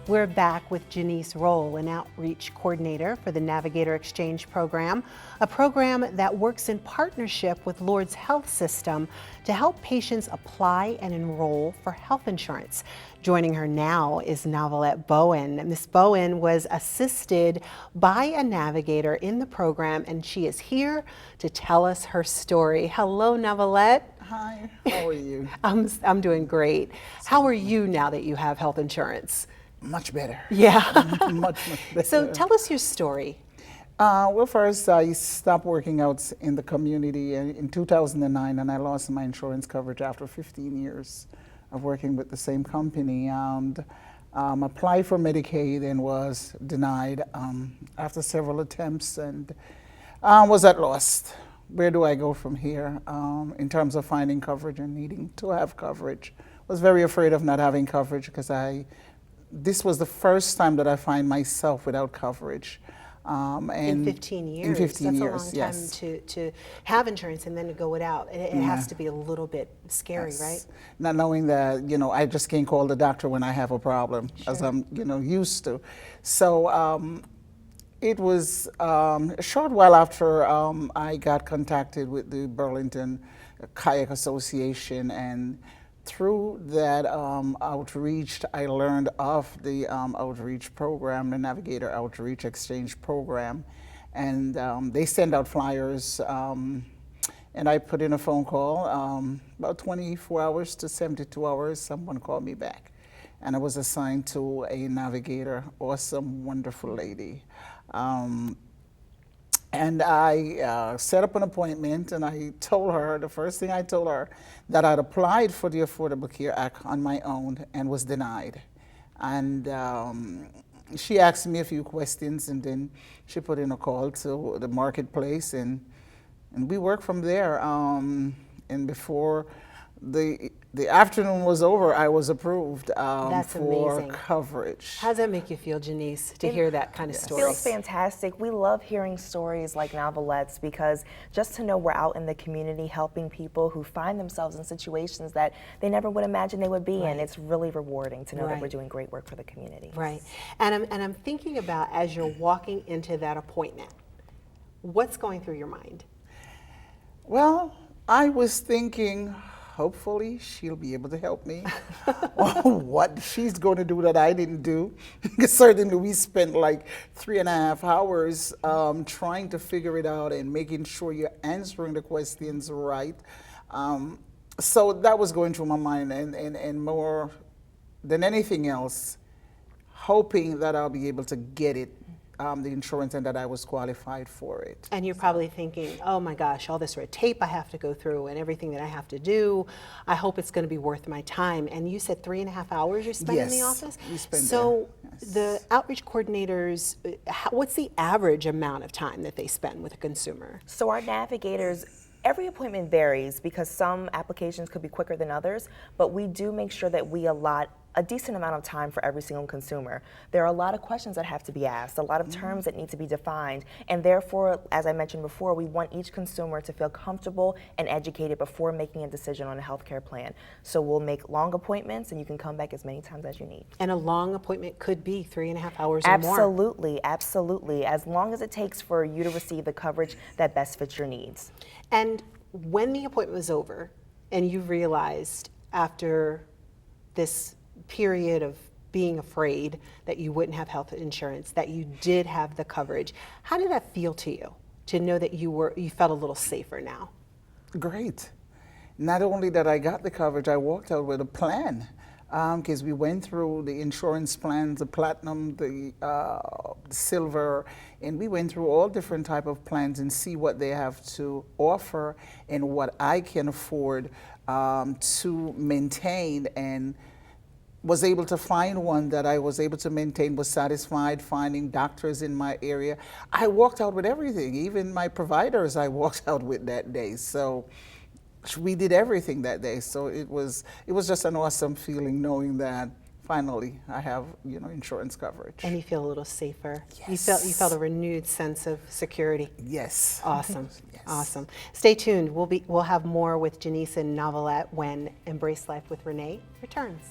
We're back with Janice Roll, an outreach coordinator for the Navigator Exchange program, a program that works in partnership with Lord's Health System to help patients apply and enroll for health insurance. Joining her now is Novelette Bowen. Ms. Bowen was assisted by a navigator in the program, and she is here to tell us her story. Hello, Novelette. Hi, how are you? I'm doing great. How are you now that you have health insurance? Much better. Yeah. much better. So tell us your story. Well, first, I stopped working out in the community in 2009, and I lost my insurance coverage after 15 years of working with the same company. And applied for Medicaid and was denied after several attempts, and was at loss. Where do I go from here in terms of finding coverage and needing to have coverage? Was very afraid of not having coverage because this was the first time that I find myself without coverage. In 15 years. In 15 That's years, a long yes. time to have insurance and then to go without. It has to be a little bit scary, Yes. right? Not knowing that, I just can't call the doctor when I have a problem, as I'm, used to. So it was a short while after I got contacted with the Burlington Kayak Association, and through that outreach, I learned of the outreach program, the Navigator Outreach Exchange program, and they send out flyers, and I put in a phone call. About 24 hours to 72 hours, someone called me back, and I was assigned to a navigator, awesome, wonderful lady. And I set up an appointment, and I told her, the first thing I told her, that I'd applied for the Affordable Care Act on my own and was denied. And she asked me a few questions, and then she put in a call to the marketplace, and we worked from there. And before the afternoon was over, I was approved That's for amazing. coverage. How does that make you feel, Janice, to hear that kind of story? It feels fantastic. We love hearing stories like Novelette's, because just to know we're out in the community helping people who find themselves in situations that they never would imagine they would be in, it's really rewarding to know that we're doing great work for the community. Right. And I'm thinking about, as you're walking into that appointment, what's going through your mind? Well, I was thinking, hopefully she'll be able to help me on what she's going to do that I didn't do. Because certainly we spent like 3.5 hours trying to figure it out and making sure you're answering the questions right. So that was going through my mind, and more than anything else, hoping that I'll be able to get it, the insurance, and that I was qualified for it. And you're probably thinking, oh my gosh, all this red tape I have to go through and everything that I have to do, I hope it's going to be worth my time. And you said 3.5 hours you spent in the office? We spent so there. Yes. The outreach coordinators, what's the average amount of time that they spend with a consumer? So our navigators, every appointment varies because some applications could be quicker than others, but we do make sure that we allot a decent amount of time for every single consumer. There are a lot of questions that have to be asked, a lot of terms that need to be defined, and therefore, as I mentioned before, we want each consumer to feel comfortable and educated before making a decision on a healthcare plan. So we'll make long appointments, and you can come back as many times as you need. And a long appointment could be 3.5 hours or more. Absolutely, absolutely, as long as it takes for you to receive the coverage that best fits your needs. And when the appointment was over and you realized after this period of being afraid that you wouldn't have health insurance, that you did have the coverage, how did that feel to you, to know that you felt a little safer now? Great. Not only that I got the coverage, I walked out with a plan, because we went through the insurance plans, the platinum, the silver, and we went through all different type of plans and see what they have to offer and what I can afford to maintain, and was able to find one that I was able to maintain, was satisfied finding doctors in my area. I walked out with everything, even my providers I walked out with that day. So we did everything that day. So it was just an awesome feeling knowing that finally I have, insurance coverage. And you feel a little safer. Yes. You felt a renewed sense of security. Yes. Awesome. Yes. Awesome. Stay tuned. We'll have more with Janice and Novelette when Embrace Life with Renai returns.